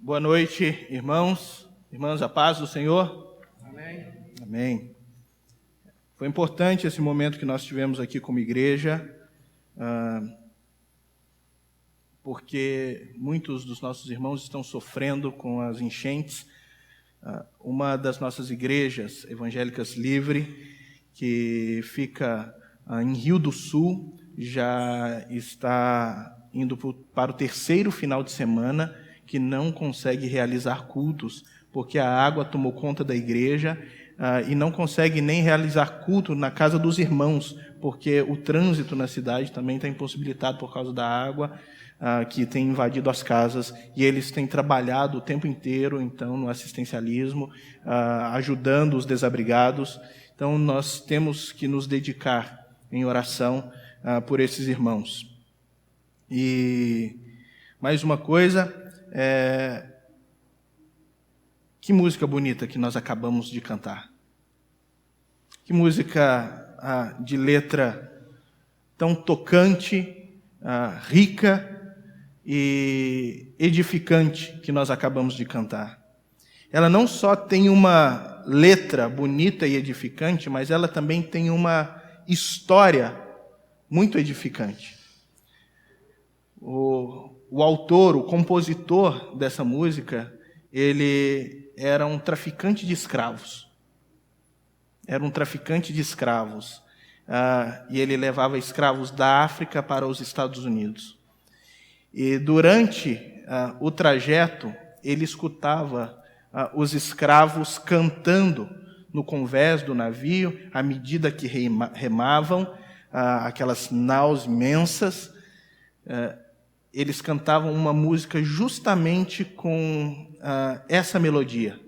Boa noite, irmãos, irmãs, a paz do Senhor. Amém. Amém. Foi importante esse momento que nós tivemos aqui como igreja, porque muitos dos nossos irmãos estão sofrendo com as enchentes. Uma das nossas igrejas evangélicas livre, que fica em Rio do Sul, já está indo para o terceiro final de semana que não consegue realizar cultos, porque a água tomou conta da igreja e não consegue nem realizar culto na casa dos irmãos, porque o trânsito na cidade também está impossibilitado por causa da água que tem invadido as casas, e eles têm trabalhado o tempo inteiro, então, no assistencialismo, ajudando os desabrigados. Então, nós temos que nos dedicar em oração por esses irmãos. E mais uma coisa, que música bonita que nós acabamos de cantar. Que música de letra tão tocante, rica e edificante que nós acabamos de cantar. Ela não só tem uma letra bonita e edificante, mas ela também tem uma história muito edificante. O autor, o compositor dessa música, ele era um traficante de escravos. Era um traficante de escravos. E ele levava escravos da África para os Estados Unidos. E durante o trajeto, ele escutava os escravos cantando no convés do navio, à medida que remavam, aquelas naus imensas. Eles cantavam uma música justamente com essa melodia.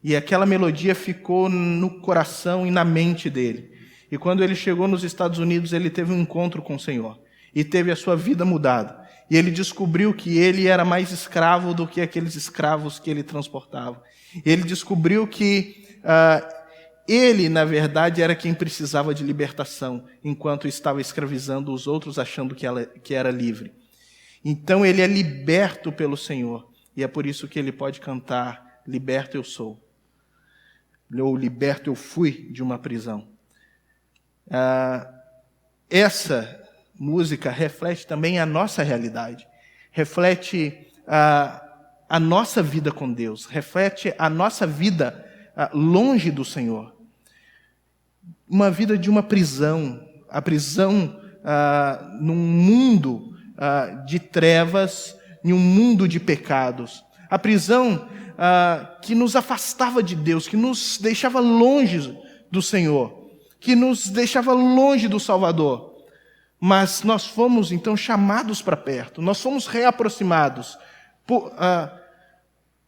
E aquela melodia ficou no coração e na mente dele. E quando ele chegou nos Estados Unidos, ele teve um encontro com o Senhor. E teve a sua vida mudada. E ele descobriu que ele era mais escravo do que aqueles escravos que ele transportava. Ele descobriu que ele, na verdade, era quem precisava de libertação, enquanto estava escravizando os outros, achando que era livre. Então ele é liberto pelo Senhor. E é por isso que ele pode cantar, liberto eu sou. Ou liberto eu fui de uma prisão. Essa música reflete também a nossa realidade, reflete a nossa vida com Deus, reflete a nossa vida longe do Senhor. Uma vida de uma prisão, a prisão num mundo de trevas, em um mundo de pecados. A prisão que nos afastava de Deus, que nos deixava longe do Senhor, que nos deixava longe do Salvador. Mas nós fomos, então, chamados para perto, nós fomos reaproximados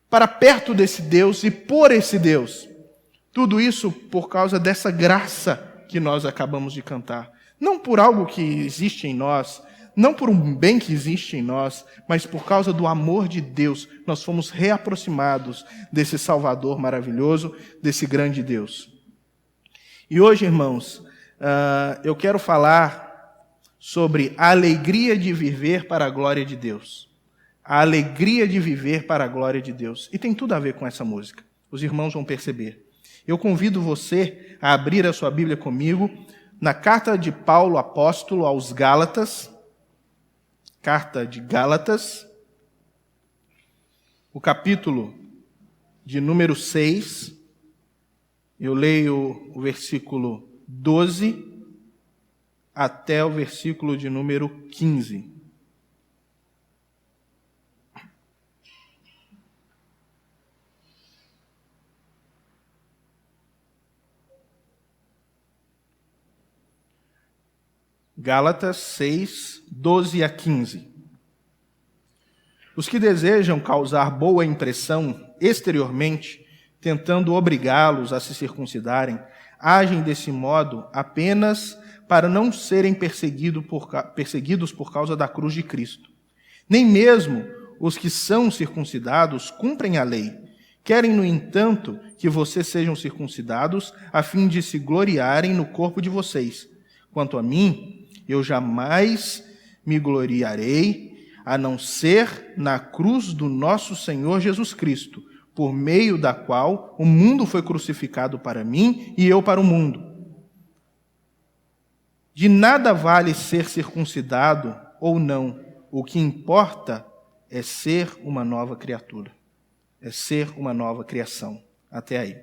para perto desse Deus e por esse Deus. Tudo isso por causa dessa graça que nós acabamos de cantar. Não por algo que existe em nós, não por um bem que existe em nós, mas por causa do amor de Deus, nós fomos reaproximados desse Salvador maravilhoso, desse grande Deus. E hoje, irmãos, eu quero falar sobre a alegria de viver para a glória de Deus. A alegria de viver para a glória de Deus. E tem tudo a ver com essa música. Os irmãos vão perceber. Eu convido você a abrir a sua Bíblia comigo na carta de Paulo, apóstolo, aos Gálatas. Carta de Gálatas. O capítulo de número 6. Eu leio o versículo 12 até o versículo de número 15. Gálatas 6, 12 a 15. Os que desejam causar boa impressão exteriormente, tentando obrigá-los a se circuncidarem, agem desse modo apenas para não serem perseguidos por causa da cruz de Cristo. Nem mesmo os que são circuncidados cumprem a lei. Querem, no entanto, que vocês sejam circuncidados, a fim de se gloriarem no corpo de vocês. Quanto a mim, eu jamais me gloriarei, a não ser na cruz do nosso Senhor Jesus Cristo, por meio da qual o mundo foi crucificado para mim e eu para o mundo. De nada vale ser circuncidado ou não, o que importa é ser uma nova criatura, é ser uma nova criação. Até aí.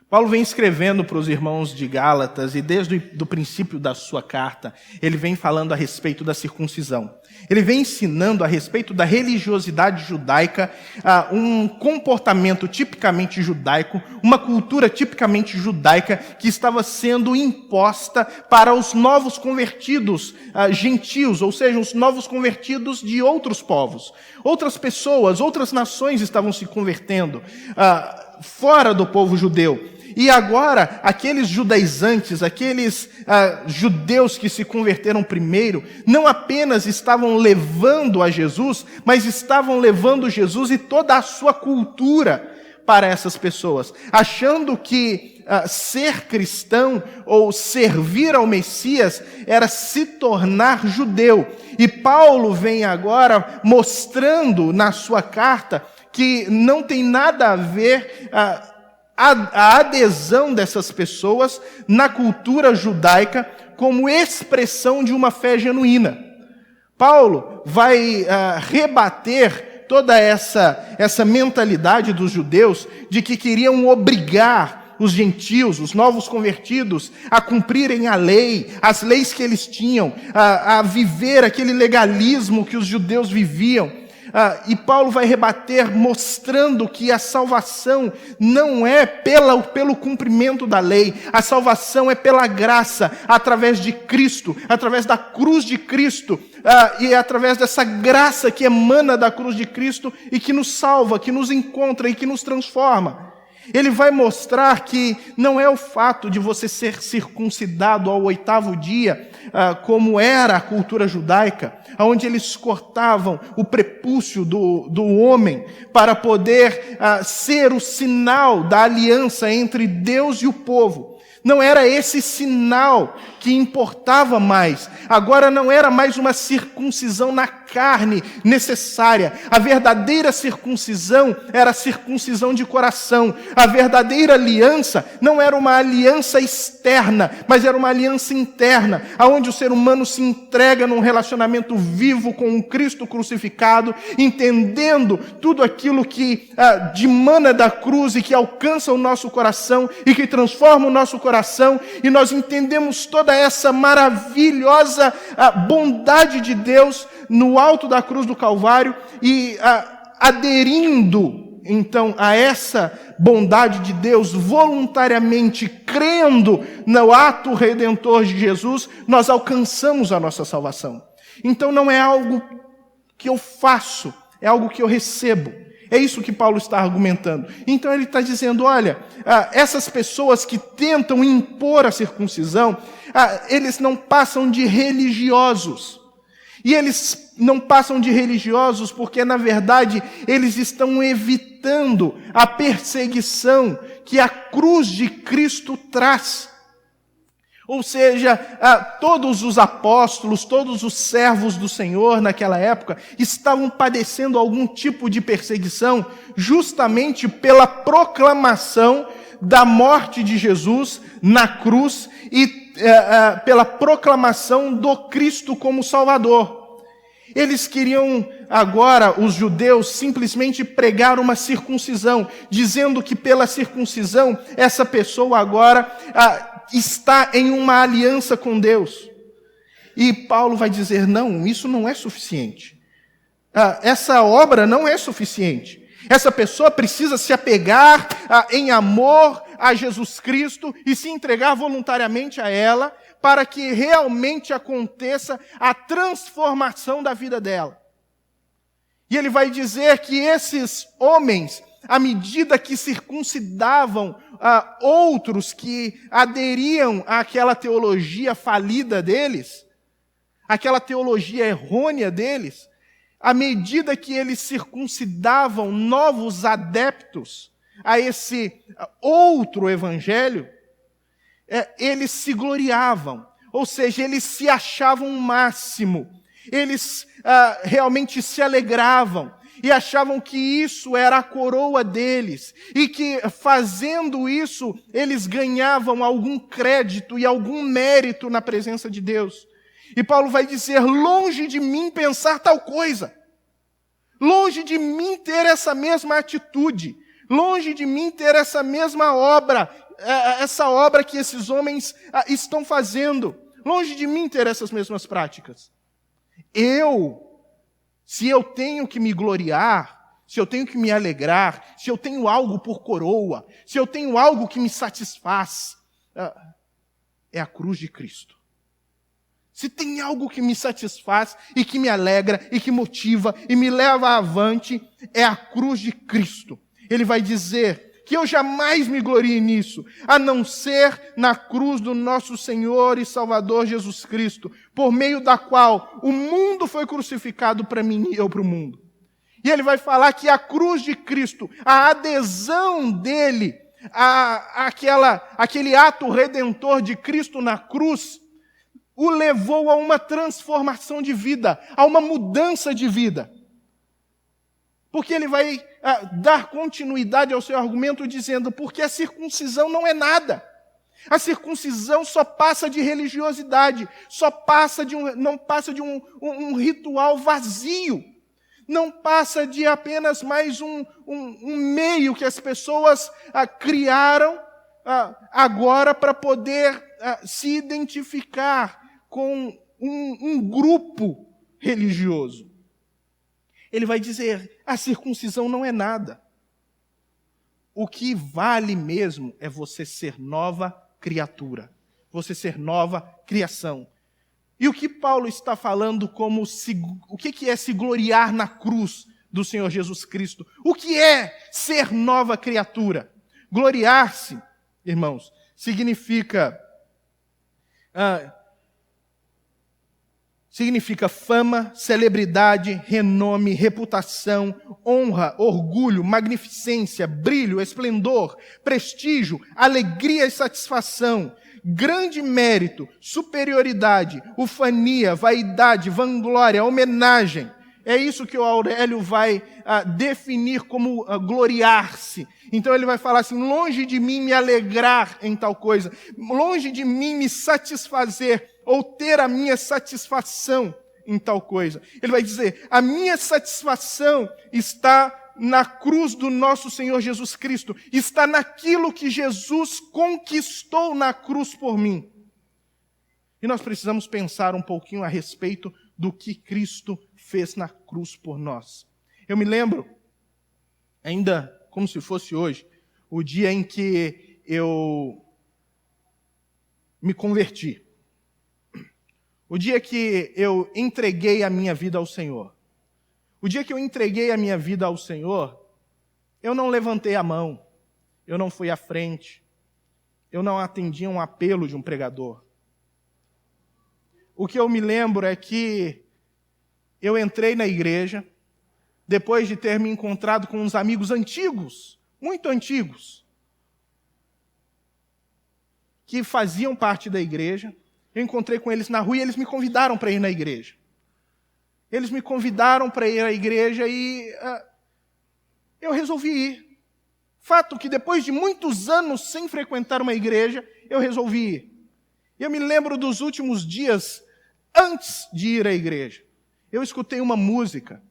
Paulo vem escrevendo para os irmãos de Gálatas, e desde o princípio da sua carta, ele vem falando a respeito da circuncisão. Ele vem ensinando a respeito da religiosidade judaica, um comportamento tipicamente judaico, uma cultura tipicamente judaica que estava sendo imposta para os novos convertidos gentios, ou seja, os novos convertidos de outros povos. Outras pessoas, outras nações estavam se convertendo fora do povo judeu. E agora, aqueles judaizantes, aqueles judeus que se converteram primeiro, não apenas estavam levando a Jesus, mas estavam levando Jesus e toda a sua cultura para essas pessoas, achando que ser cristão ou servir ao Messias era se tornar judeu. E Paulo vem agora mostrando na sua carta que não tem nada a ver a adesão dessas pessoas na cultura judaica como expressão de uma fé genuína. Paulo vai rebater toda essa mentalidade dos judeus de que queriam obrigar os gentios, os novos convertidos, a cumprirem a lei, as leis que eles tinham, a viver aquele legalismo que os judeus viviam. E Paulo vai rebater mostrando que a salvação não é pelo cumprimento da lei, a salvação é pela graça, através de Cristo, através da cruz de Cristo, e através dessa graça que emana da cruz de Cristo e que nos salva, que nos encontra e que nos transforma. Ele vai mostrar que não é o fato de você ser circuncidado ao 8º dia, como era a cultura judaica, onde eles cortavam o prepúcio do homem para poder ser o sinal da aliança entre Deus e o povo. Não era esse sinal que importava mais. Agora não era mais uma circuncisão na carne necessária. A verdadeira circuncisão era a circuncisão de coração. A verdadeira aliança não era uma aliança externa, mas era uma aliança interna, onde o ser humano se entrega num relacionamento vivo com o Cristo crucificado, entendendo tudo aquilo que dimana da cruz e que alcança o nosso coração e que transforma o nosso coração, e nós entendemos toda essa maravilhosa bondade de Deus no alto da cruz do Calvário e aderindo então a essa bondade de Deus voluntariamente, crendo no ato redentor de Jesus, nós alcançamos a nossa salvação. Então não é algo que eu faço, é algo que eu recebo. É isso que Paulo está argumentando. Então ele está dizendo, olha, essas pessoas que tentam impor a circuncisão, eles não passam de religiosos. E eles não passam de religiosos porque, na verdade, eles estão evitando a perseguição que a cruz de Cristo traz. Ou seja, todos os apóstolos, todos os servos do Senhor naquela época estavam padecendo algum tipo de perseguição justamente pela proclamação da morte de Jesus na cruz e pela proclamação do Cristo como Salvador. Eles queriam agora, os judeus, simplesmente pregar uma circuncisão, dizendo que pela circuncisão essa pessoa agora está em uma aliança com Deus. E Paulo vai dizer, não, isso não é suficiente. Essa obra não é suficiente. Essa pessoa precisa se apegar em amor a Jesus Cristo e se entregar voluntariamente a ela para que realmente aconteça a transformação da vida dela. E ele vai dizer que esses homens, à medida que circuncidavam outros que aderiam àquela teologia falida deles, aquela teologia errônea deles, à medida que eles circuncidavam novos adeptos a esse outro evangelho, eles se gloriavam, ou seja, eles se achavam o máximo. Eles realmente se alegravam e achavam que isso era a coroa deles, e que fazendo isso, eles ganhavam algum crédito e algum mérito na presença de Deus. E Paulo vai dizer: longe de mim pensar tal coisa, longe de mim ter essa mesma atitude, longe de mim ter essa mesma obra, essa obra que esses homens estão fazendo, longe de mim ter essas mesmas práticas. Se eu tenho que me gloriar, se eu tenho que me alegrar, se eu tenho algo por coroa, se eu tenho algo que me satisfaz, é a cruz de Cristo. Se tem algo que me satisfaz e que me alegra e que motiva e me leva avante, é a cruz de Cristo. Ele vai dizer que eu jamais me glorie nisso, a não ser na cruz do nosso Senhor e Salvador Jesus Cristo, por meio da qual o mundo foi crucificado para mim e eu para o mundo. E ele vai falar que a cruz de Cristo, a adesão dele, aquele ato redentor de Cristo na cruz, o levou a uma transformação de vida, a uma mudança de vida. Porque ele vai dar continuidade ao seu argumento dizendo: porque a circuncisão não é nada. A circuncisão só passa de religiosidade, não passa de um ritual vazio, não passa de apenas mais um meio que as pessoas criaram agora para poder se identificar com um grupo religioso. Ele vai dizer: a circuncisão não é nada. O que vale mesmo é você ser nova criatura, você ser nova criação. E o que Paulo está falando o que é se gloriar na cruz do Senhor Jesus Cristo? O que é ser nova criatura? Gloriar-se, irmãos, significa fama, celebridade, renome, reputação, honra, orgulho, magnificência, brilho, esplendor, prestígio, alegria e satisfação, grande mérito, superioridade, ufania, vaidade, vanglória, homenagem. É isso que o Aurélio vai definir como gloriar-se. Então ele vai falar assim: longe de mim me alegrar em tal coisa, longe de mim me satisfazer ou ter a minha satisfação em tal coisa. Ele vai dizer: a minha satisfação está na cruz do nosso Senhor Jesus Cristo, está naquilo que Jesus conquistou na cruz por mim. E nós precisamos pensar um pouquinho a respeito do que Cristo fez na cruz por nós. Eu me lembro, ainda como se fosse hoje, o dia em que eu me converti. O dia que eu entreguei a minha vida ao Senhor. O dia que eu entreguei a minha vida ao Senhor, eu não levantei a mão, eu não fui à frente, eu não atendi um apelo de um pregador. O que eu me lembro é que eu entrei na igreja, depois de ter me encontrado com uns amigos antigos, muito antigos, que faziam parte da igreja. Eu encontrei com eles na rua e eles me convidaram para ir na igreja. Eles me convidaram para ir à igreja e eu resolvi ir. Fato que depois de muitos anos sem frequentar uma igreja, eu resolvi ir. Eu me lembro dos últimos dias antes de ir à igreja. Eu escutei uma música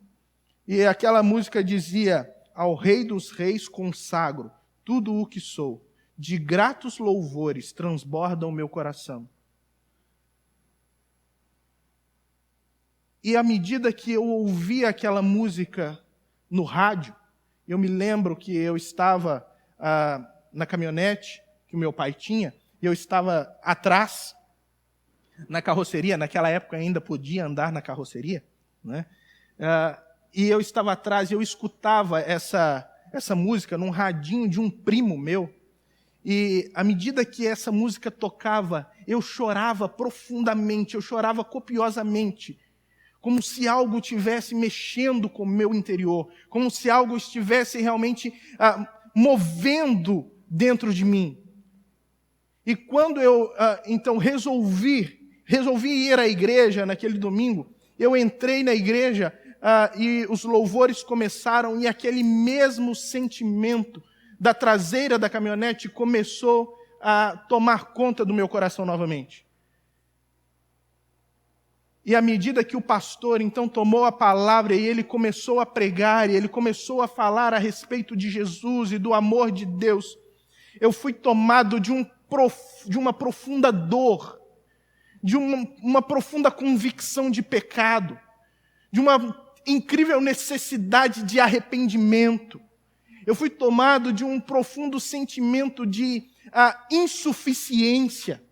e aquela música dizia: ao Rei dos Reis consagro tudo o que sou, de gratos louvores transborda o meu coração. E à medida que eu ouvia aquela música no rádio, eu me lembro que eu estava na caminhonete que o meu pai tinha, e eu estava atrás, na carroceria. Naquela época ainda podia andar na carroceria, né? E eu estava atrás e eu escutava essa música num radinho de um primo meu. E à medida que essa música tocava, eu chorava profundamente, eu chorava copiosamente, como se algo estivesse mexendo com o meu interior, como se algo estivesse realmente movendo dentro de mim. E quando eu então resolvi ir à igreja naquele domingo, eu entrei na igreja e os louvores começaram e aquele mesmo sentimento da traseira da caminhonete começou a tomar conta do meu coração novamente. E à medida que o pastor então tomou a palavra e ele começou a pregar, e ele começou a falar a respeito de Jesus e do amor de Deus, eu fui tomado de uma profunda dor, de uma profunda convicção de pecado, de uma incrível necessidade de arrependimento. Eu fui tomado de um profundo sentimento de insuficiência.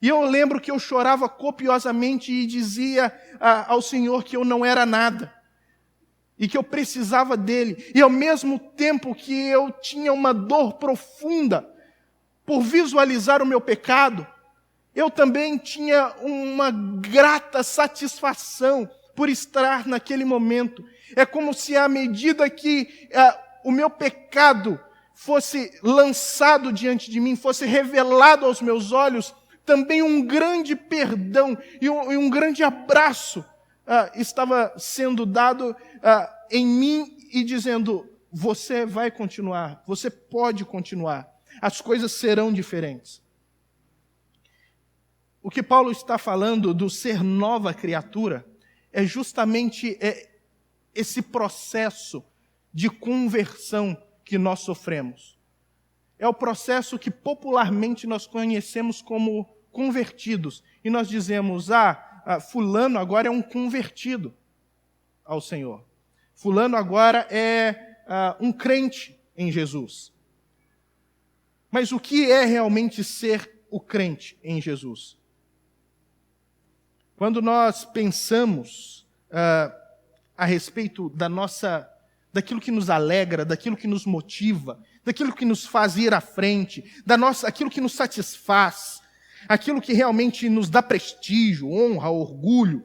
E eu lembro que eu chorava copiosamente e dizia ao Senhor que eu não era nada. E que eu precisava dele. E ao mesmo tempo que eu tinha uma dor profunda por visualizar o meu pecado, eu também tinha uma grata satisfação por estar naquele momento. É como se à medida que o meu pecado fosse lançado diante de mim, fosse revelado aos meus olhos, também um grande perdão e um grande abraço estava sendo dado em mim e dizendo, você vai continuar, você pode continuar, as coisas serão diferentes. O que Paulo está falando do ser nova criatura é justamente esse processo de conversão que nós sofremos. É o processo que popularmente nós conhecemos como convertidos. E nós dizemos, fulano agora é um convertido ao Senhor. Fulano agora é um crente em Jesus. Mas o que é realmente ser o crente em Jesus? Quando nós pensamos a respeito daquilo que nos alegra, daquilo que nos motiva, daquilo que nos faz ir à frente, aquilo que nos satisfaz, aquilo que realmente nos dá prestígio, honra, orgulho,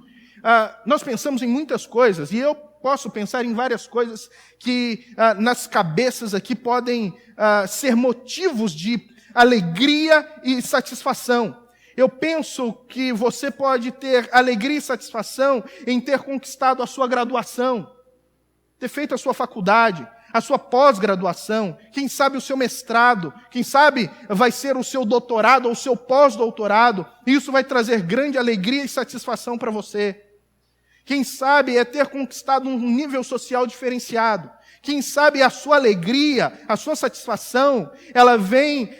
nós pensamos em muitas coisas, e eu posso pensar em várias coisas que nas cabeças aqui podem ser motivos de alegria e satisfação. Eu penso que você pode ter alegria e satisfação em ter conquistado a sua graduação, ter feito a sua faculdade, a sua pós-graduação, quem sabe o seu mestrado, quem sabe vai ser o seu doutorado ou o seu pós-doutorado, e isso vai trazer grande alegria e satisfação para você. Quem sabe é ter conquistado um nível social diferenciado. Quem sabe a sua alegria, a sua satisfação, ela vem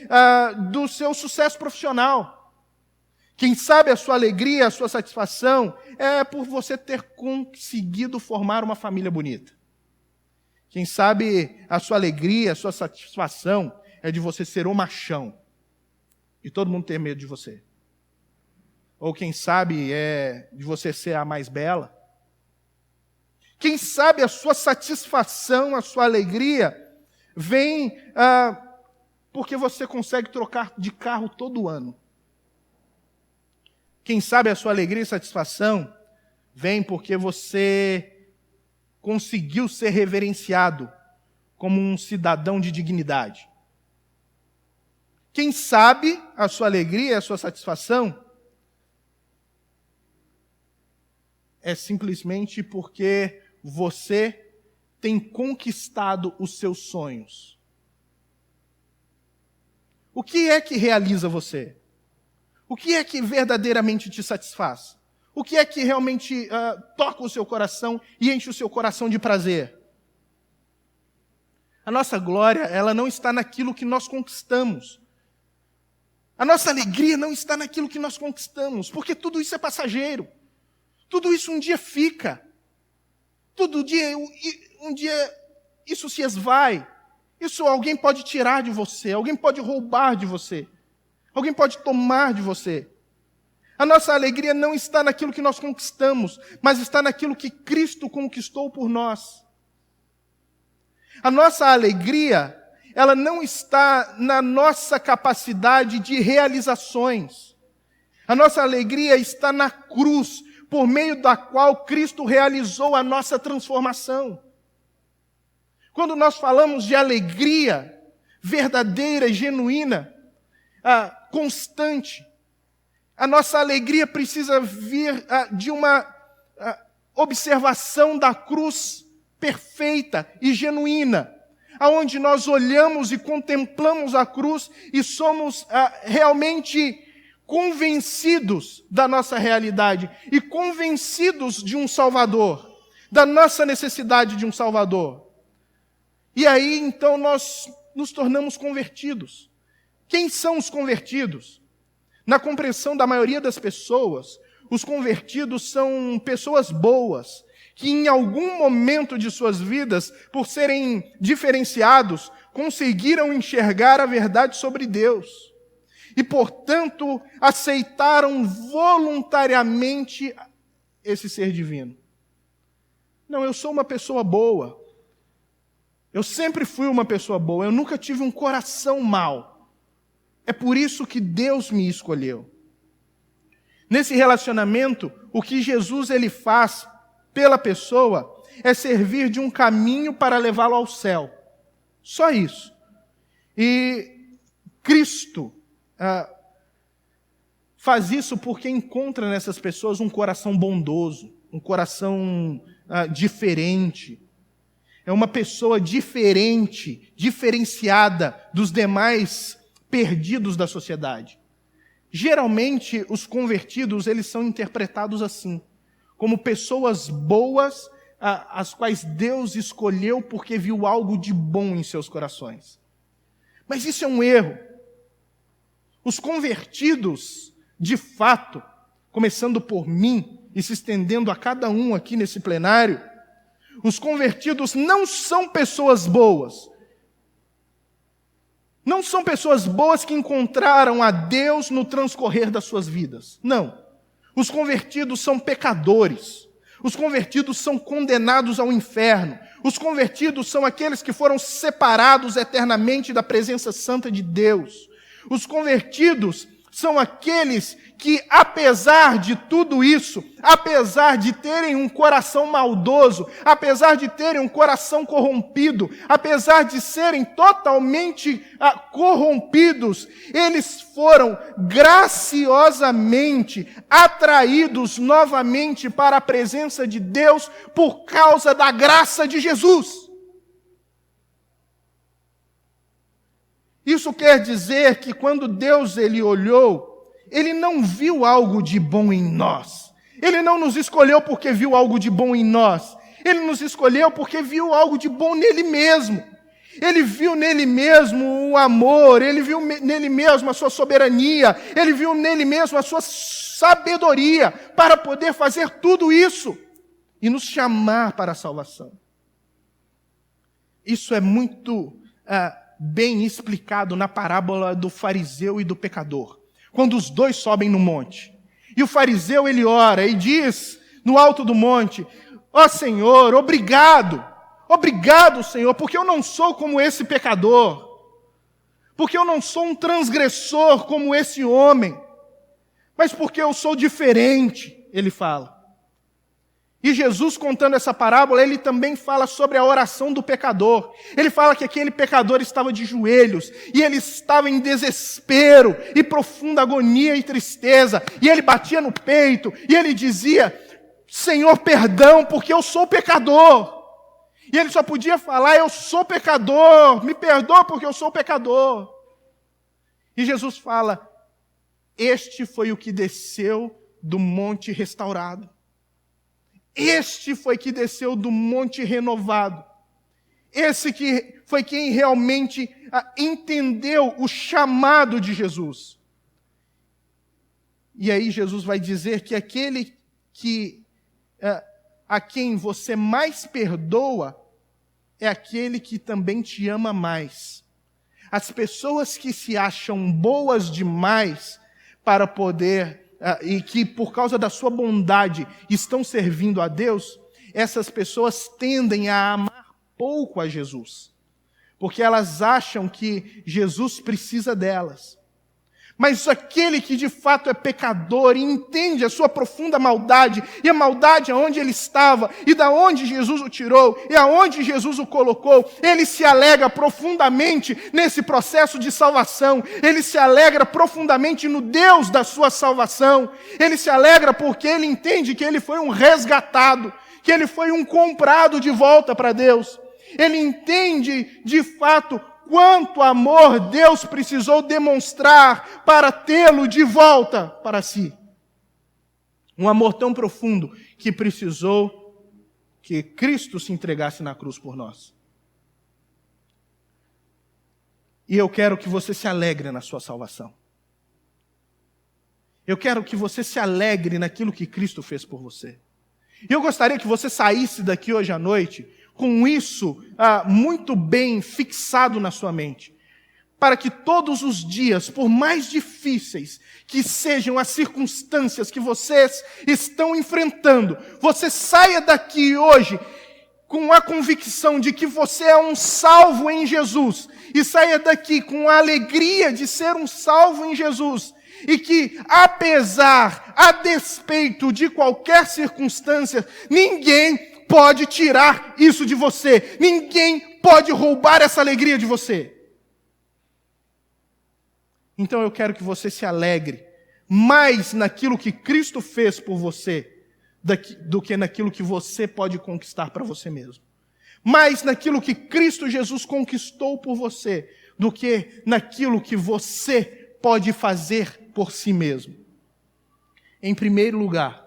do seu sucesso profissional. Quem sabe a sua alegria, a sua satisfação é por você ter conseguido formar uma família bonita. Quem sabe a sua alegria, a sua satisfação é de você ser o machão e todo mundo ter medo de você. Ou quem sabe é de você ser a mais bela. Quem sabe a sua satisfação, a sua alegria vem porque você consegue trocar de carro todo ano. Quem sabe a sua alegria e satisfação vem porque você conseguiu ser reverenciado como um cidadão de dignidade. Quem sabe a sua alegria e a sua satisfação é simplesmente porque você tem conquistado os seus sonhos. O que é que realiza você? O que é que verdadeiramente te satisfaz? O que é que realmente toca o seu coração e enche o seu coração de prazer? A nossa glória, ela não está naquilo que nós conquistamos. A nossa alegria não está naquilo que nós conquistamos, porque tudo isso é passageiro. Tudo isso um dia fica. Um dia isso se esvai. Isso alguém pode tirar de você, alguém pode roubar de você. Alguém pode tomar de você. A nossa alegria não está naquilo que nós conquistamos, mas está naquilo que Cristo conquistou por nós. A nossa alegria, ela não está na nossa capacidade de realizações. A nossa alegria está na cruz, por meio da qual Cristo realizou a nossa transformação. Quando nós falamos de alegria verdadeira, genuína, constante, a nossa alegria precisa vir de uma observação da cruz perfeita e genuína, aonde nós olhamos e contemplamos a cruz e somos realmente convencidos da nossa realidade e convencidos de um Salvador, da nossa necessidade de um Salvador. E aí, então, nós nos tornamos convertidos. Quem são os convertidos? Na compreensão da maioria das pessoas, os convertidos são pessoas boas, que em algum momento de suas vidas, por serem diferenciados, conseguiram enxergar a verdade sobre Deus. E, portanto, aceitaram voluntariamente esse ser divino. Não, eu sou uma pessoa boa. Eu sempre fui uma pessoa boa. Eu nunca tive um coração mau. É por isso que Deus me escolheu. Nesse relacionamento, o que Jesus ele faz pela pessoa é servir de um caminho para levá-lo ao céu. Só isso. E Cristo faz isso porque encontra nessas pessoas um coração bondoso, um coração diferente. É uma pessoa diferente, diferenciada dos demais perdidos da sociedade. Geralmente, os convertidos, eles são interpretados assim, como pessoas boas, as quais Deus escolheu porque viu algo de bom em seus corações. Mas isso é um erro. Os convertidos, de fato, começando por mim e se estendendo a cada um aqui nesse plenário, os convertidos não são pessoas boas. Não são pessoas boas que encontraram a Deus no transcorrer das suas vidas. Não. Os convertidos são pecadores. Os convertidos são condenados ao inferno. Os convertidos são aqueles que foram separados eternamente da presença santa de Deus. Os convertidos são aqueles que, apesar de tudo isso, apesar de terem um coração maldoso, apesar de terem um coração corrompido, apesar de serem totalmente corrompidos, eles foram graciosamente atraídos novamente para a presença de Deus por causa da graça de Jesus. Isso quer dizer que quando Deus ele olhou, Ele não viu algo de bom em nós. Ele não nos escolheu porque viu algo de bom em nós. Ele nos escolheu porque viu algo de bom nele mesmo. Ele viu nele mesmo o amor, ele viu nele mesmo a sua soberania, ele viu nele mesmo a sua sabedoria para poder fazer tudo isso e nos chamar para a salvação. Isso é muito bem explicado na parábola do fariseu e do pecador. Quando os dois sobem no monte. E o fariseu, ele ora e diz, no alto do monte, ó Senhor, obrigado, Senhor, porque eu não sou como esse pecador, porque eu não sou um transgressor como esse homem, mas porque eu sou diferente, ele fala. E Jesus, contando essa parábola, ele também fala sobre a oração do pecador. Ele fala que aquele pecador estava de joelhos, e ele estava em desespero, e profunda agonia e tristeza, e ele batia no peito, e ele dizia, Senhor, perdão, porque eu sou pecador. E ele só podia falar, eu sou pecador, me perdoa porque eu sou pecador. E Jesus fala, este foi o que desceu do monte restaurado. Este foi que desceu do monte renovado. Esse que foi quem realmente entendeu o chamado de Jesus. E aí Jesus vai dizer que aquele que a quem você mais perdoa é aquele que também te ama mais. As pessoas que se acham boas demais para poder e que por causa da sua bondade estão servindo a Deus, essas pessoas tendem a amar pouco a Jesus, porque elas acham que Jesus precisa delas. Mas aquele que de fato é pecador e entende a sua profunda maldade, e a maldade aonde ele estava, e da onde Jesus o tirou, e aonde Jesus o colocou, ele se alegra profundamente nesse processo de salvação, ele se alegra profundamente no Deus da sua salvação, ele se alegra porque ele entende que ele foi um resgatado, que ele foi um comprado de volta para Deus. Ele entende, de fato, quanto amor Deus precisou demonstrar para tê-lo de volta para si. Um amor tão profundo que precisou que Cristo se entregasse na cruz por nós. E eu quero que você se alegre na sua salvação. Eu quero que você se alegre naquilo que Cristo fez por você. E eu gostaria que você saísse daqui hoje à noite com isso muito bem fixado na sua mente. Para que todos os dias, por mais difíceis que sejam as circunstâncias que vocês estão enfrentando, você saia daqui hoje com a convicção de que você é um salvo em Jesus, e saia daqui com a alegria de ser um salvo em Jesus, e que, a despeito de qualquer circunstância, ninguém pode tirar isso de você, ninguém pode roubar essa alegria de você. Então eu quero que você se alegre mais naquilo que Cristo fez por você, do que naquilo que você pode conquistar para você mesmo. Mais naquilo que Cristo Jesus conquistou por você, do que naquilo que você pode fazer por si mesmo. Em primeiro lugar,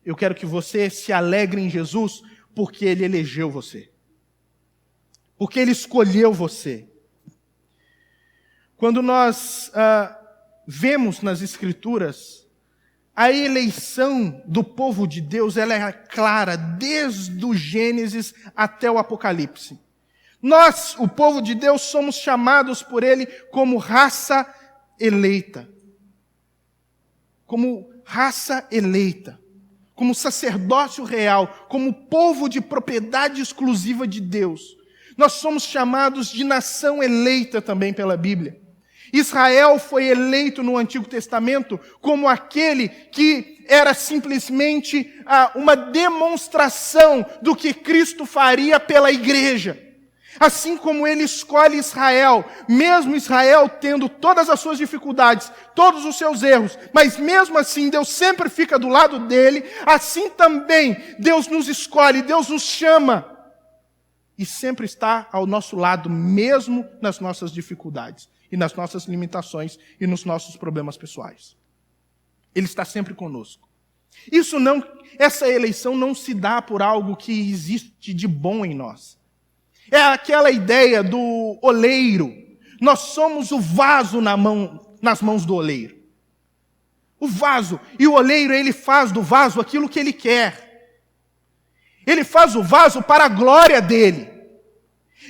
eu quero que você se alegre em Jesus, porque Ele elegeu você. Porque Ele escolheu você. Quando nós vemos nas Escrituras, a eleição do povo de Deus, ela é clara, desde o Gênesis até o Apocalipse. Nós, o povo de Deus, somos chamados por Ele como raça eleita. Como raça eleita. Como sacerdócio real. Como povo de propriedade exclusiva de Deus. Nós somos chamados de nação eleita também pela Bíblia. Israel foi eleito no Antigo Testamento como aquele que era simplesmente uma demonstração do que Cristo faria pela igreja. Assim como ele escolhe Israel, mesmo Israel tendo todas as suas dificuldades, todos os seus erros, mas mesmo assim Deus sempre fica do lado dele, assim também Deus nos escolhe, Deus nos chama e sempre está ao nosso lado, mesmo nas nossas dificuldades. E nas nossas limitações e nos nossos problemas pessoais. Ele está sempre conosco. Essa eleição não se dá por algo que existe de bom em nós. É aquela ideia do oleiro. Nós somos o vaso nas mãos do oleiro. O vaso. E o oleiro, ele faz do vaso aquilo que ele quer. Ele faz o vaso para a glória dele.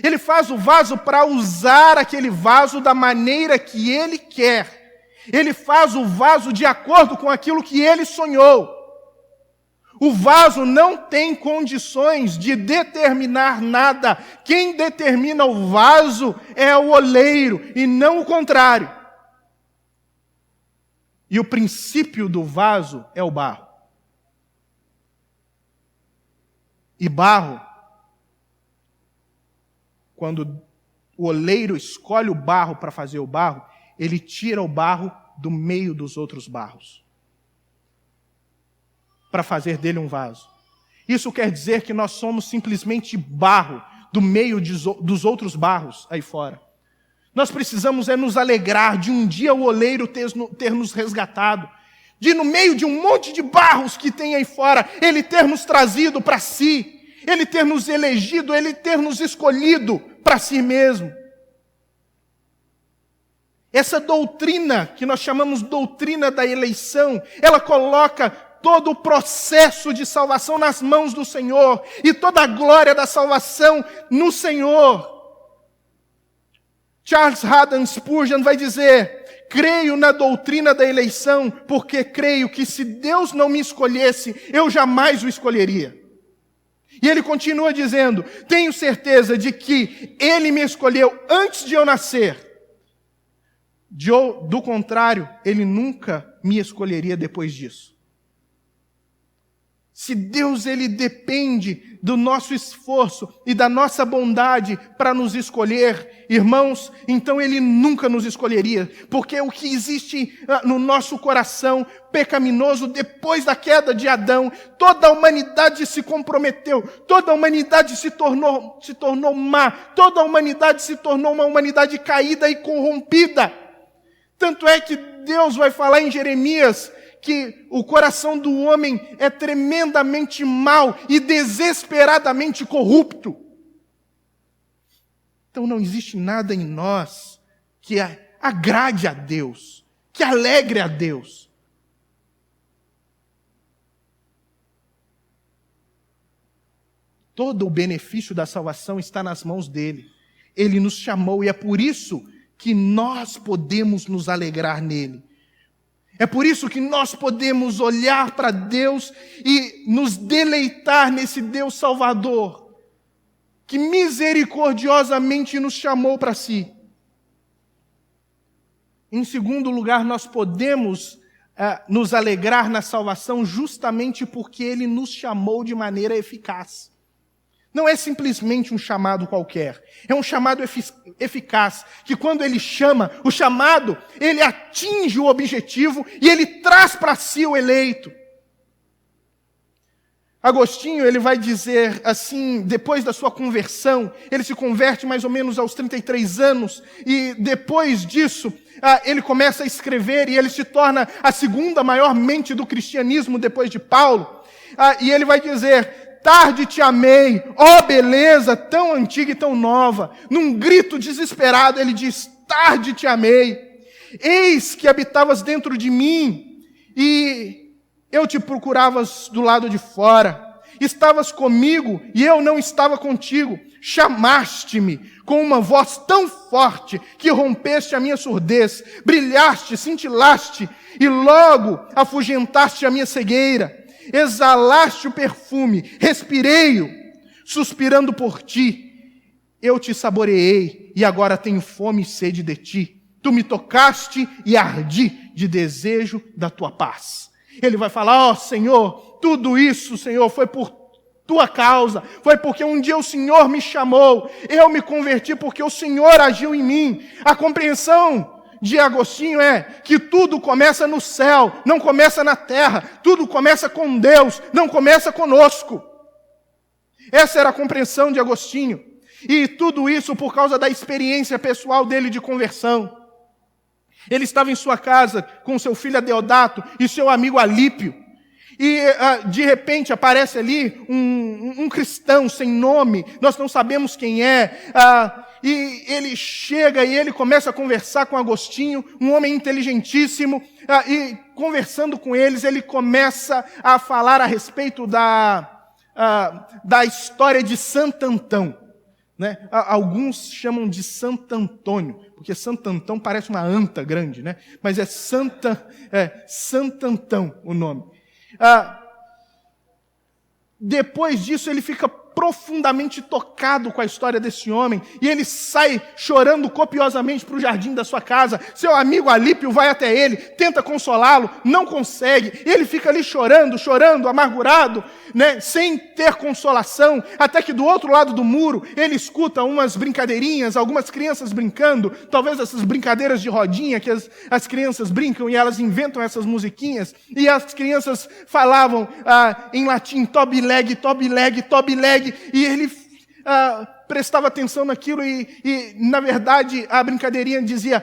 Ele faz o vaso para usar aquele vaso da maneira que ele quer. Ele faz o vaso de acordo com aquilo que ele sonhou. O vaso não tem condições de determinar nada. Quem determina o vaso é o oleiro e não o contrário. E o princípio do vaso é o barro. E barro, quando o oleiro escolhe o barro para fazer o barro, ele tira o barro do meio dos outros barros, para fazer dele um vaso. Isso quer dizer que nós somos simplesmente barro do meio dos outros barros aí fora. Nós precisamos nos alegrar de um dia o oleiro ter nos resgatado, de no meio de um monte de barros que tem aí fora, ele ter nos trazido para si, ele ter nos elegido, ele ter nos escolhido para si mesmo. Essa doutrina, que nós chamamos doutrina da eleição, ela coloca todo o processo de salvação nas mãos do Senhor, e toda a glória da salvação no Senhor. Charles Haddon Spurgeon vai dizer: creio na doutrina da eleição, porque creio que se Deus não me escolhesse, eu jamais o escolheria. E ele continua dizendo: tenho certeza de que Ele me escolheu antes de eu nascer. Do contrário, Ele nunca me escolheria depois disso. Se Deus ele depende do nosso esforço e da nossa bondade para nos escolher, irmãos, então Ele nunca nos escolheria, porque o que existe no nosso coração pecaminoso depois da queda de Adão, toda a humanidade se comprometeu, toda a humanidade se tornou má, toda a humanidade se tornou uma humanidade caída e corrompida. Tanto é que Deus vai falar em Jeremias que o coração do homem é tremendamente mau e desesperadamente corrupto. Então não existe nada em nós que agrade a Deus, que alegre a Deus. Todo o benefício da salvação está nas mãos dele. Ele nos chamou e é por isso que nós podemos nos alegrar nele. É por isso que nós podemos olhar para Deus e nos deleitar nesse Deus Salvador, que misericordiosamente nos chamou para si. Em segundo lugar, nós podemos nos alegrar na salvação justamente porque Ele nos chamou de maneira eficaz. Não é simplesmente um chamado qualquer, é um chamado eficaz, que quando Ele chama, o chamado, Ele atinge o objetivo e Ele traz para si o eleito. Agostinho, ele vai dizer assim, depois da sua conversão, ele se converte mais ou menos aos 33 anos, e depois disso, ele começa a escrever e ele se torna a segunda maior mente do cristianismo depois de Paulo, e ele vai dizer: tarde te amei, ó beleza tão antiga e tão nova. Num grito desesperado, ele diz: tarde te amei. Eis que habitavas dentro de mim, e eu te procuravas do lado de fora. Estavas comigo, e eu não estava contigo. Chamaste-me com uma voz tão forte, que rompeste a minha surdez. Brilhaste, cintilaste, e logo afugentaste a minha cegueira. Exalaste o perfume, respirei-o, suspirando por ti. Eu te saboreei, e agora tenho fome e sede de ti. Tu me tocaste e ardi de desejo da tua paz. Ele vai falar: ó Senhor, tudo isso, Senhor, foi por tua causa, foi porque um dia o Senhor me chamou, eu me converti porque o Senhor agiu em mim. A compreensão de Agostinho é que tudo começa no céu, não começa na terra. Tudo começa com Deus, não começa conosco. Essa era a compreensão de Agostinho. E tudo isso por causa da experiência pessoal dele de conversão. Ele estava em sua casa com seu filho Adeodato e seu amigo Alípio. E de repente aparece ali um cristão sem nome, nós não sabemos quem é, e ele chega e ele começa a conversar com Agostinho, um homem inteligentíssimo, e conversando com eles, ele começa a falar a respeito da história de Santo Antão. Né? Alguns chamam de Santo Antônio, porque Santo Antão parece uma anta grande, né? Mas é Santo Antão o nome. Depois disso, ele fica profundamente tocado com a história desse homem, e ele sai chorando copiosamente para o jardim da sua casa. Seu amigo Alípio vai até ele, tenta consolá-lo, não consegue, ele fica ali chorando, amargurado, né, sem ter consolação, até que do outro lado do muro, ele escuta umas brincadeirinhas, algumas crianças brincando, talvez essas brincadeiras de rodinha que as crianças brincam e elas inventam essas musiquinhas, e as crianças falavam em latim: tobi leg, tobi leg, tobi leg. E ele prestava atenção naquilo e, na verdade, a brincadeirinha dizia: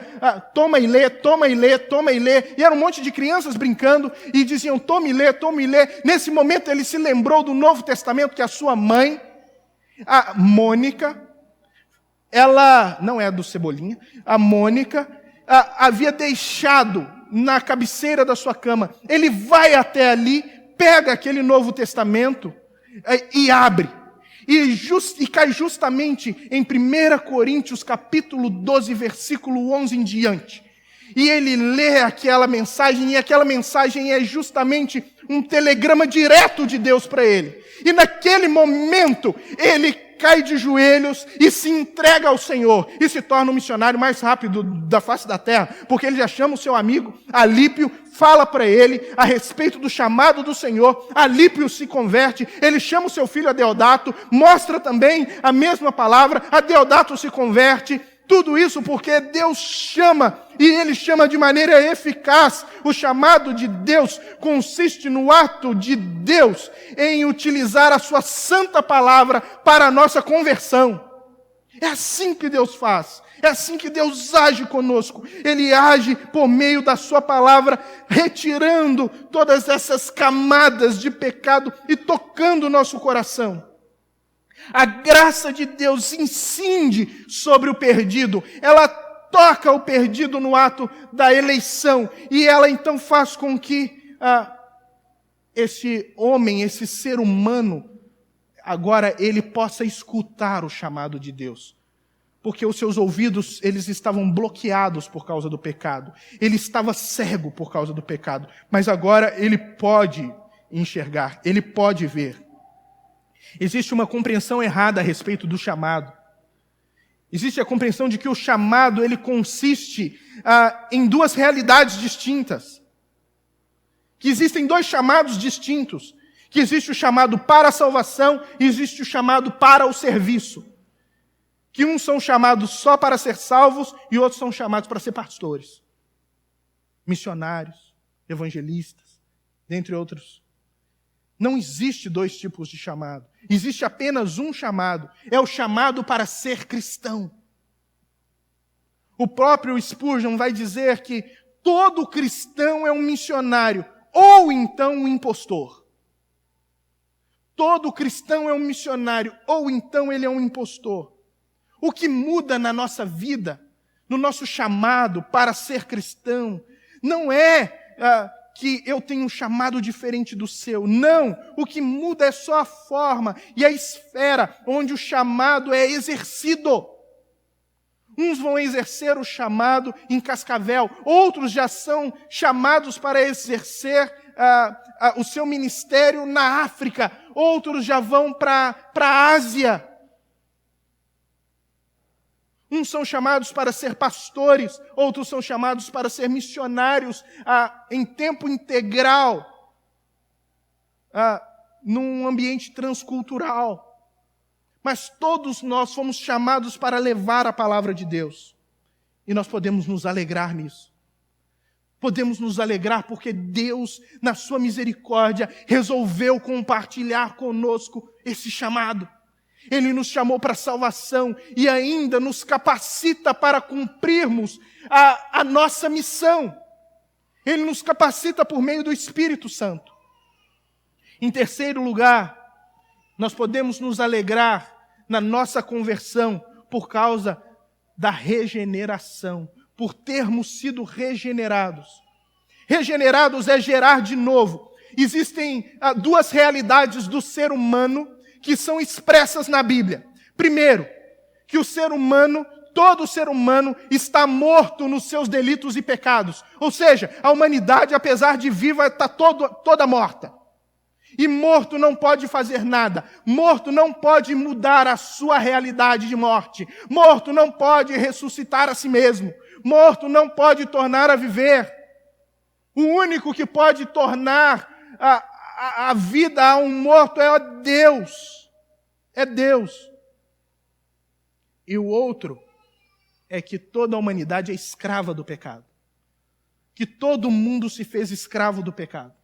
toma e lê, toma e lê, toma e lê. E era um monte de crianças brincando e diziam: toma e lê, toma e lê. Nesse momento ele se lembrou do Novo Testamento, que a sua mãe, a Mônica, ela, não é do Cebolinha, a Mônica, havia deixado na cabeceira da sua cama. Ele vai até ali, pega aquele Novo Testamento e abre. E cai justamente em 1 Coríntios capítulo 12, versículo 11 em diante. E ele lê aquela mensagem, e aquela mensagem é justamente um telegrama direto de Deus para ele. E naquele momento, ele cai de joelhos e se entrega ao Senhor e se torna o missionário mais rápido da face da terra, porque ele já chama o seu amigo Alípio, fala para ele a respeito do chamado do Senhor, Alípio se converte, ele chama o seu filho Adeodato, mostra também a mesma palavra, Adeodato se converte. Tudo isso porque Deus chama, e Ele chama de maneira eficaz. O chamado de Deus consiste no ato de Deus em utilizar a sua santa palavra para a nossa conversão. É assim que Deus faz, é assim que Deus age conosco. Ele age por meio da sua palavra, retirando todas essas camadas de pecado e tocando o nosso coração. A graça de Deus incide sobre o perdido, ela toca o perdido no ato da eleição, e ela então faz com que esse homem, esse ser humano, agora ele possa escutar o chamado de Deus. Porque os seus ouvidos, eles estavam bloqueados por causa do pecado. Ele estava cego por causa do pecado, mas agora ele pode enxergar, ele pode ver. Existe uma compreensão errada a respeito do chamado. Existe a compreensão de que o chamado ele consiste em duas realidades distintas. Que existem dois chamados distintos. Que existe o chamado para a salvação e existe o chamado para o serviço. Que uns são chamados só para ser salvos e outros são chamados para ser pastores, missionários, evangelistas, dentre outros. Não existe dois tipos de chamado. Existe apenas um chamado. É o chamado para ser cristão. O próprio Spurgeon vai dizer que todo cristão é um missionário, ou então um impostor. Todo cristão é um missionário, ou então ele é um impostor. O que muda na nossa vida, no nosso chamado para ser cristão, não é que eu tenho um chamado diferente do seu. Não, o que muda é só a forma e a esfera onde o chamado é exercido. Uns vão exercer o chamado em Cascavel, outros já são chamados para exercer o seu ministério na África, outros já vão para a Ásia. Uns são chamados para ser pastores, outros são chamados para ser missionários em tempo integral, num ambiente transcultural. Mas todos nós fomos chamados para levar a palavra de Deus. E nós podemos nos alegrar nisso. Podemos nos alegrar porque Deus, na sua misericórdia, resolveu compartilhar conosco esse chamado. Ele nos chamou para a salvação e ainda nos capacita para cumprirmos a nossa missão. Ele nos capacita por meio do Espírito Santo. Em terceiro lugar, nós podemos nos alegrar na nossa conversão por causa da regeneração, por termos sido regenerados. Regenerados é gerar de novo. Existem duas realidades do ser humano que são expressas na Bíblia. Primeiro, que o ser humano, todo ser humano, está morto nos seus delitos e pecados. Ou seja, a humanidade, apesar de viva, está toda morta. E morto não pode fazer nada. Morto não pode mudar a sua realidade de morte. Morto não pode ressuscitar a si mesmo. Morto não pode tornar a viver. O único que pode tornar a vida a um morto é Deus. É Deus. E o outro é que toda a humanidade é escrava do pecado. Que todo mundo se fez escravo do pecado.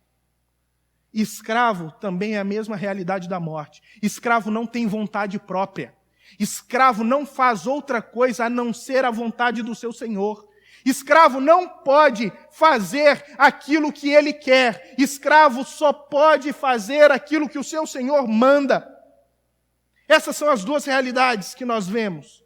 Escravo também é a mesma realidade da morte. Escravo não tem vontade própria. Escravo não faz outra coisa a não ser a vontade do seu Senhor. Escravo não pode fazer aquilo que ele quer. Escravo só pode fazer aquilo que o seu Senhor manda. Essas são as duas realidades que nós vemos.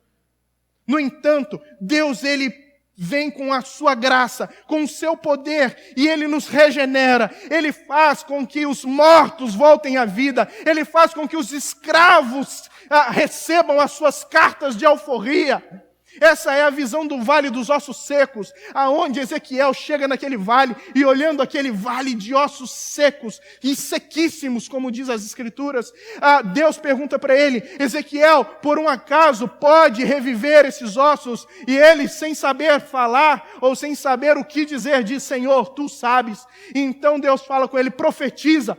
No entanto, Deus, Ele vem com a sua graça, com o seu poder, e Ele nos regenera. Ele faz com que os mortos voltem à vida. Ele faz com que os escravos recebam as suas cartas de alforria. Essa é a visão do vale dos ossos secos, aonde Ezequiel chega naquele vale e olhando aquele vale de ossos secos e sequíssimos, como diz as Escrituras, Deus pergunta para ele: Ezequiel, por um acaso pode reviver esses ossos? E ele, sem saber falar ou sem saber o que dizer, diz: Senhor, tu sabes. E então Deus fala com ele: profetiza,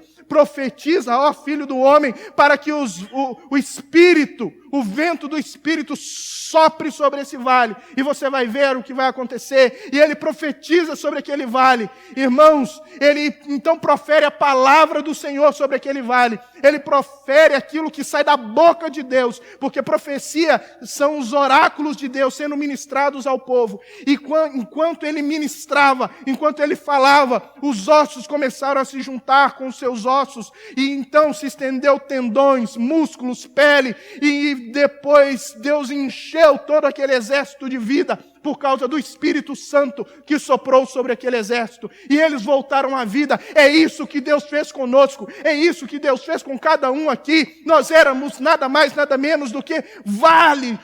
ó filho do homem, para que o Espírito, o vento do Espírito sopre sobre esse vale, e você vai ver o que vai acontecer. E ele profetiza sobre aquele vale. Irmãos, ele então profere a palavra do Senhor sobre aquele vale. Ele profere aquilo que sai da boca de Deus, porque profecia são os oráculos de Deus sendo ministrados ao povo. E enquanto ele ministrava, enquanto ele falava, os ossos começaram a se juntar com os seus ossos, e então se estendeu tendões, músculos, pele, e depois Deus encheu todo aquele exército de vida por causa do Espírito Santo que soprou sobre aquele exército, e eles voltaram à vida. É isso que Deus fez conosco, é isso que Deus fez com cada um aqui. Nós éramos nada mais, nada menos do que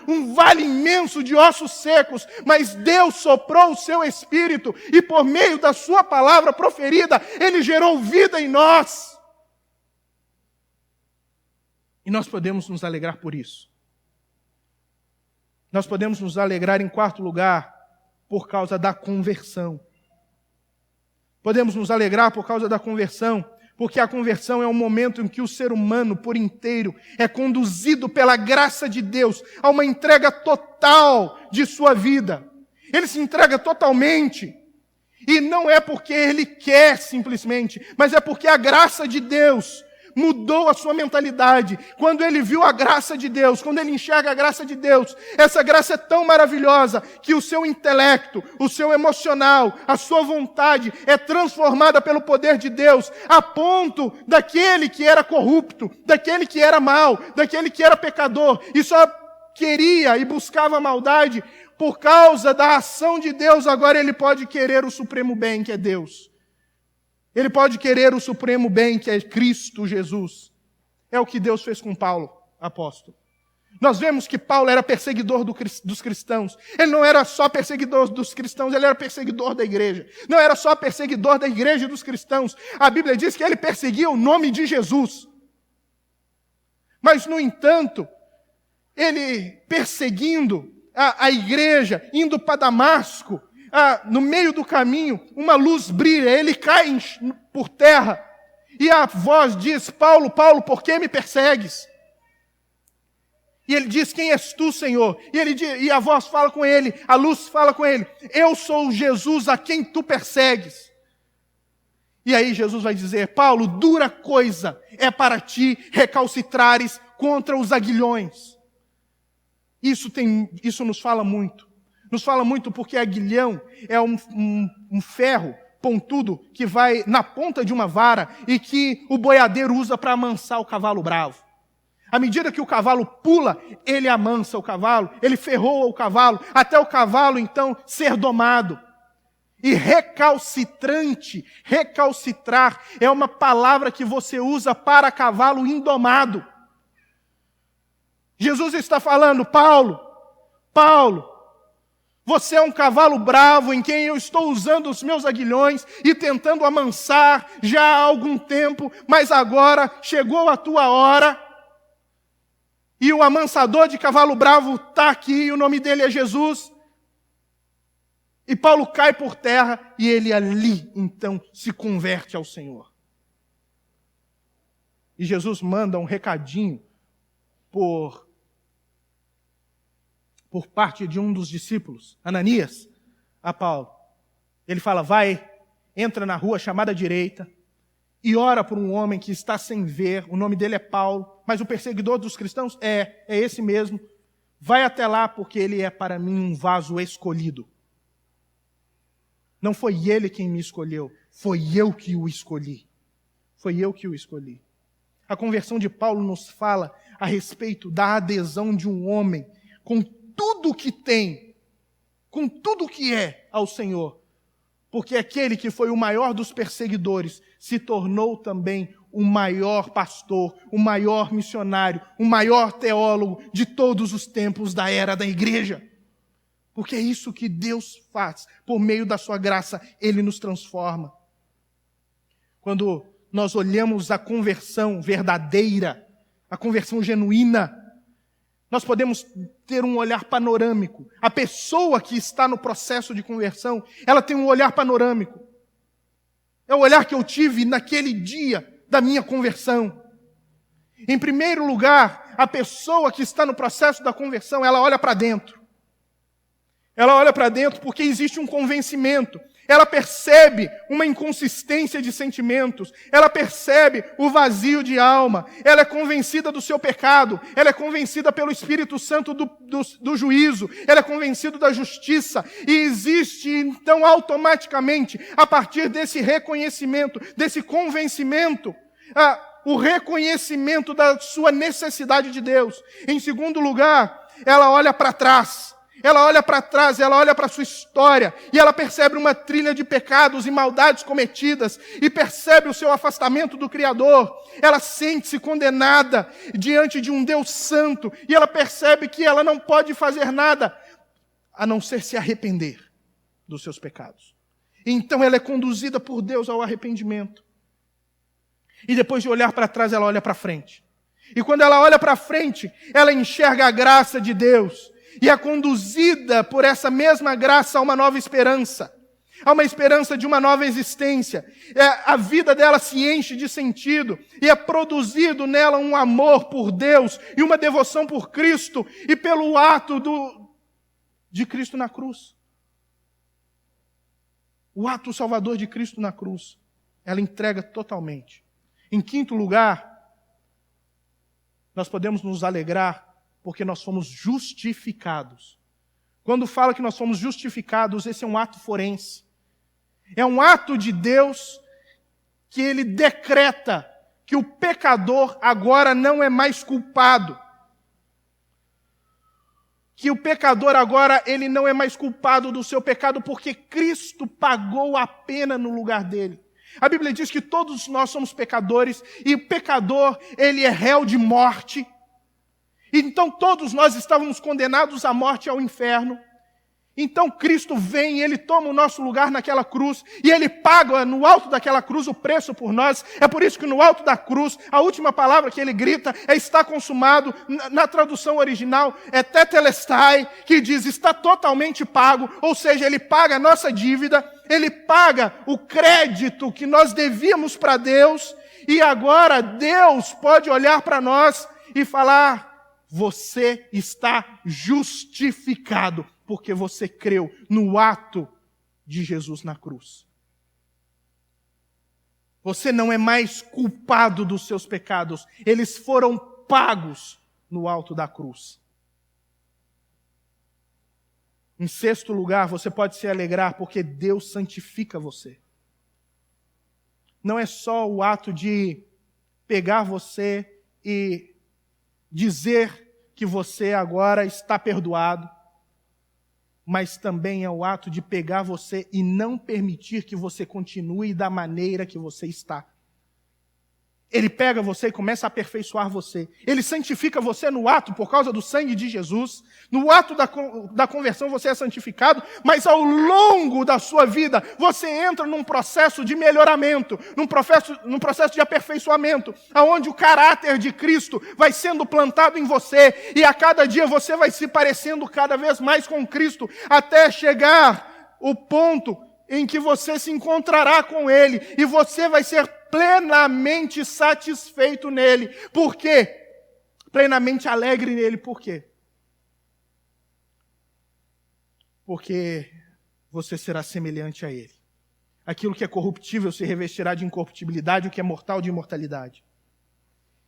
um vale imenso de ossos secos, mas Deus soprou o seu Espírito, e por meio da sua palavra proferida, Ele gerou vida em nós. E nós podemos nos alegrar por isso. Nós podemos nos alegrar, em quarto lugar, por causa da conversão. Podemos nos alegrar por causa da conversão, porque a conversão é um momento em que o ser humano por inteiro é conduzido pela graça de Deus a uma entrega total de sua vida. Ele se entrega totalmente. E não é porque ele quer simplesmente, mas é porque a graça de Deus mudou a sua mentalidade. Quando ele viu a graça de Deus, quando ele enxerga a graça de Deus, essa graça é tão maravilhosa que o seu intelecto, o seu emocional, a sua vontade é transformada pelo poder de Deus, a ponto daquele que era corrupto, daquele que era mau, daquele que era pecador e só queria e buscava a maldade, por causa da ação de Deus, agora ele pode querer o supremo bem, que é Deus. Ele pode querer o supremo bem, que é Cristo Jesus. É o que Deus fez com Paulo, apóstolo. Nós vemos que Paulo era perseguidor dos cristãos. Ele não era só perseguidor dos cristãos, ele era perseguidor da igreja. Não era só perseguidor da igreja e dos cristãos. A Bíblia diz que ele perseguia o nome de Jesus. Mas, no entanto, ele perseguindo a igreja, indo para Damasco, no meio do caminho, uma luz brilha, ele cai por terra, e a voz diz: Paulo, Paulo, por que me persegues? E ele diz: quem és tu, Senhor? E a voz fala com ele, a luz fala com ele: eu sou Jesus a quem tu persegues. E aí Jesus vai dizer: Paulo, dura coisa é para ti recalcitrares contra os aguilhões. Isso nos fala muito. Nos fala muito porque aguilhão é um ferro pontudo que vai na ponta de uma vara e que o boiadeiro usa para amansar o cavalo bravo. À medida que o cavalo pula, ele amansa o cavalo, ele ferroa o cavalo, até o cavalo então ser domado. E recalcitrar, é uma palavra que você usa para cavalo indomado. Jesus está falando: Paulo, você é um cavalo bravo em quem eu estou usando os meus aguilhões e tentando amansar já há algum tempo, mas agora chegou a tua hora. E o amansador de cavalo bravo está aqui, e o nome dele é Jesus. E Paulo cai por terra e ele ali, então, se converte ao Senhor. E Jesus manda um recadinho por parte de um dos discípulos, Ananias, a Paulo. Ele fala: vai, entra na rua chamada direita e ora por um homem que está sem ver. O nome dele é Paulo, mas o perseguidor dos cristãos é esse mesmo. Vai até lá, porque ele é para mim um vaso escolhido. Não foi ele quem me escolheu, foi eu que o escolhi. Foi eu que o escolhi. A conversão de Paulo nos fala a respeito da adesão de um homem com tudo que tem, com tudo que é ao Senhor, porque aquele que foi o maior dos perseguidores se tornou também o maior pastor, o maior missionário, o maior teólogo de todos os tempos da era da igreja. Porque é isso que Deus faz. Por meio da sua graça, Ele nos transforma. Quando nós olhamos a conversão verdadeira, a conversão genuína, nós podemos ter um olhar panorâmico. A pessoa que está no processo de conversão, ela tem um olhar panorâmico. É o olhar que eu tive naquele dia da minha conversão. Em primeiro lugar, a pessoa que está no processo da conversão, ela olha para dentro. Ela olha para dentro porque existe um convencimento. Ela percebe uma inconsistência de sentimentos. Ela percebe o vazio de alma. Ela é convencida do seu pecado. Ela é convencida pelo Espírito Santo do juízo. Ela é convencida da justiça. E existe, então, automaticamente, a partir desse reconhecimento, desse convencimento, o reconhecimento da sua necessidade de Deus. Em segundo lugar, ela olha para trás. Ela olha para trás, ela olha para a sua história, e ela percebe uma trilha de pecados e maldades cometidas, e percebe o seu afastamento do Criador. Ela sente-se condenada diante de um Deus santo, e ela percebe que ela não pode fazer nada, a não ser se arrepender dos seus pecados. Então ela é conduzida por Deus ao arrependimento. E depois de olhar para trás, ela olha para frente. E quando ela olha para frente, ela enxerga a graça de Deus, e é conduzida por essa mesma graça a uma nova esperança. A uma esperança de uma nova existência. A vida dela se enche de sentido. E é produzido nela um amor por Deus e uma devoção por Cristo e pelo ato de Cristo na cruz. O ato salvador de Cristo na cruz. Ela entrega totalmente. Em quinto lugar, nós podemos nos alegrar porque nós fomos justificados. Quando fala que nós fomos justificados, esse é um ato forense. É um ato de Deus que Ele decreta que o pecador agora não é mais culpado. Que o pecador agora, ele não é mais culpado do seu pecado, porque Cristo pagou a pena no lugar dele. A Bíblia diz que todos nós somos pecadores, e o pecador, ele é réu de morte. Então todos nós estávamos condenados à morte e ao inferno. Então Cristo vem e Ele toma o nosso lugar naquela cruz, e Ele paga no alto daquela cruz o preço por nós. É por isso que no alto da cruz, a última palavra que Ele grita é está consumado. Na tradução original é tetelestai, que diz está totalmente pago, ou seja, Ele paga a nossa dívida, Ele paga o crédito que nós devíamos para Deus, e agora Deus pode olhar para nós e falar: você está justificado, porque você creu no ato de Jesus na cruz. Você não é mais culpado dos seus pecados, eles foram pagos no alto da cruz. Em sexto lugar, você pode se alegrar porque Deus santifica você. Não é só o ato de pegar você e dizer que você agora está perdoado, mas também é o ato de pegar você e não permitir que você continue da maneira que você está. Ele pega você e começa a aperfeiçoar você. Ele santifica você no ato por causa do sangue de Jesus. No ato da conversão você é santificado, mas ao longo da sua vida você entra num processo de melhoramento, num processo de aperfeiçoamento, onde o caráter de Cristo vai sendo plantado em você, e a cada dia você vai se parecendo cada vez mais com Cristo, até chegar o ponto em que você se encontrará com Ele, e você vai ser plenamente satisfeito nele. Por quê? Plenamente alegre nele. Por quê? Porque você será semelhante a ele. Aquilo que é corruptível se revestirá de incorruptibilidade, o que é mortal de imortalidade.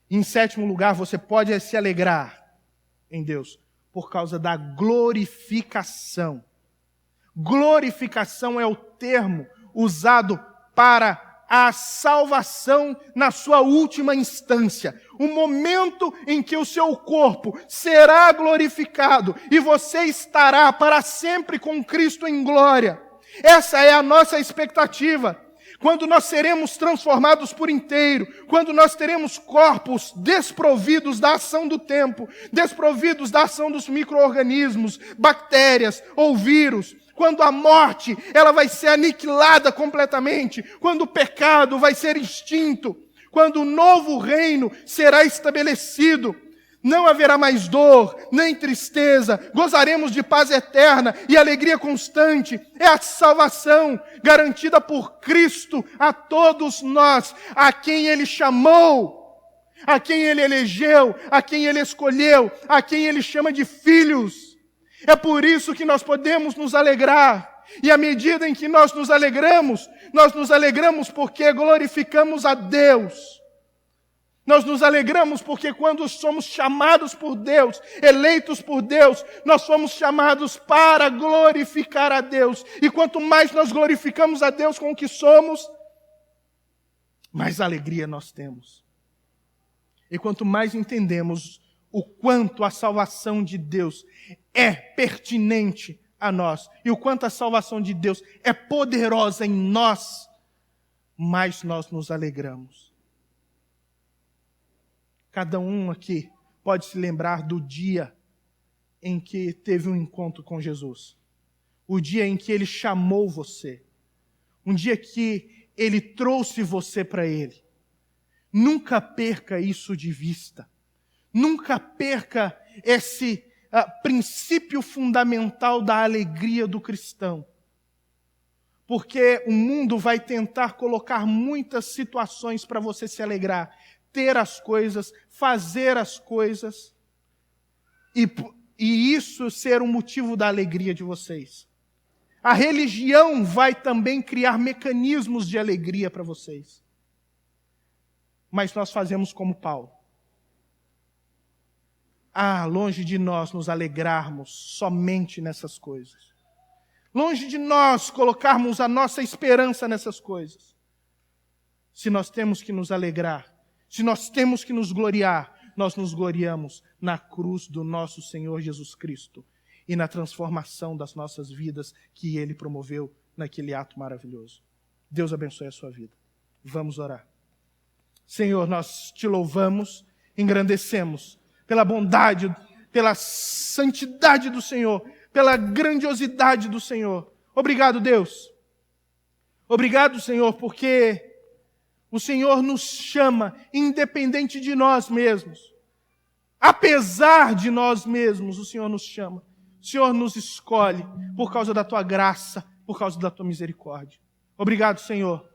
E em sétimo lugar, você pode se alegrar em Deus por causa da glorificação. Glorificação é o termo usado para a salvação na sua última instância. O momento em que o seu corpo será glorificado e você estará para sempre com Cristo em glória. Essa é a nossa expectativa. quando nós seremos transformados por inteiro, quando nós teremos corpos desprovidos da ação do tempo, desprovidos da ação dos micro-organismos, bactérias ou vírus, quando a morte ela vai ser aniquilada completamente, quando o pecado vai ser extinto, quando o novo reino será estabelecido, não haverá mais dor, nem tristeza, gozaremos de paz eterna e alegria constante. É a salvação garantida por Cristo a todos nós, a quem Ele chamou, a quem Ele elegeu, a quem Ele escolheu, a quem Ele chama de filhos. É por isso que nós podemos nos alegrar. E à medida em que nós nos alegramos porque glorificamos a Deus. Nós nos alegramos porque quando somos chamados por Deus, eleitos por Deus, nós somos chamados para glorificar a Deus. E quanto mais nós glorificamos a Deus com o que somos, mais alegria nós temos. E quanto mais entendemos o quanto a salvação de Deus é pertinente a nós, e o quanto a salvação de Deus é poderosa em nós, mais nós nos alegramos. Cada um aqui pode se lembrar do dia em que teve um encontro com Jesus. O dia em que Ele chamou você. Um dia que Ele trouxe você para Ele. Nunca perca isso de vista. Nunca perca esse princípio fundamental da alegria do cristão. Porque o mundo vai tentar colocar muitas situações para você se alegrar. Ter as coisas, fazer as coisas, e isso ser um motivo da alegria de vocês. A religião vai também criar mecanismos de alegria para vocês. Mas nós fazemos como Paulo. Longe de nós nos alegrarmos somente nessas coisas. Longe de nós colocarmos a nossa esperança nessas coisas. Se nós temos que nos alegrar, se nós temos que nos gloriar, nós nos gloriamos na cruz do nosso Senhor Jesus Cristo e na transformação das nossas vidas que Ele promoveu naquele ato maravilhoso. Deus abençoe a sua vida. Vamos orar. Senhor, nós te louvamos, engrandecemos pela bondade, pela santidade do Senhor, pela grandiosidade do Senhor. Obrigado, Deus. Obrigado, Senhor, porque o Senhor nos chama, independente de nós mesmos. Apesar de nós mesmos, o Senhor nos chama. O Senhor nos escolhe por causa da Tua graça, por causa da Tua misericórdia. Obrigado, Senhor.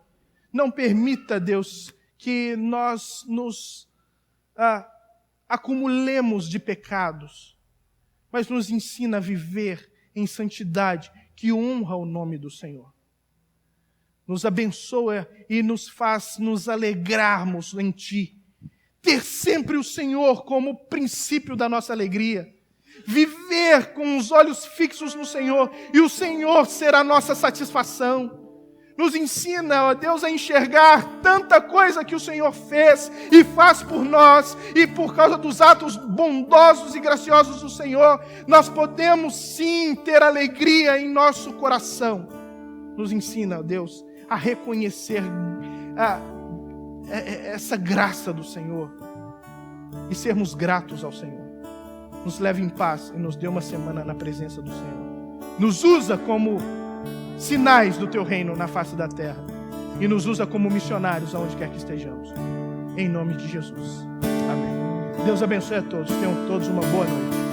Não permita, Deus, que nós nos acumulemos de pecados, mas nos ensina a viver em santidade que honra o nome do Senhor. Nos abençoa e nos faz nos alegrarmos em Ti. Ter sempre o Senhor como princípio da nossa alegria. Viver com os olhos fixos no Senhor e o Senhor ser a nossa satisfação. Nos ensina, ó Deus, a enxergar tanta coisa que o Senhor fez e faz por nós, e por causa dos atos bondosos e graciosos do Senhor, nós podemos sim ter alegria em nosso coração. Nos ensina, ó Deus, a reconhecer essa graça do Senhor e sermos gratos ao Senhor. Nos leve em paz e nos dê uma semana na presença do Senhor. Nos usa como sinais do Teu reino na face da terra e nos usa como missionários aonde quer que estejamos. Em nome de Jesus. Amém. Deus abençoe a todos. Tenham todos uma boa noite.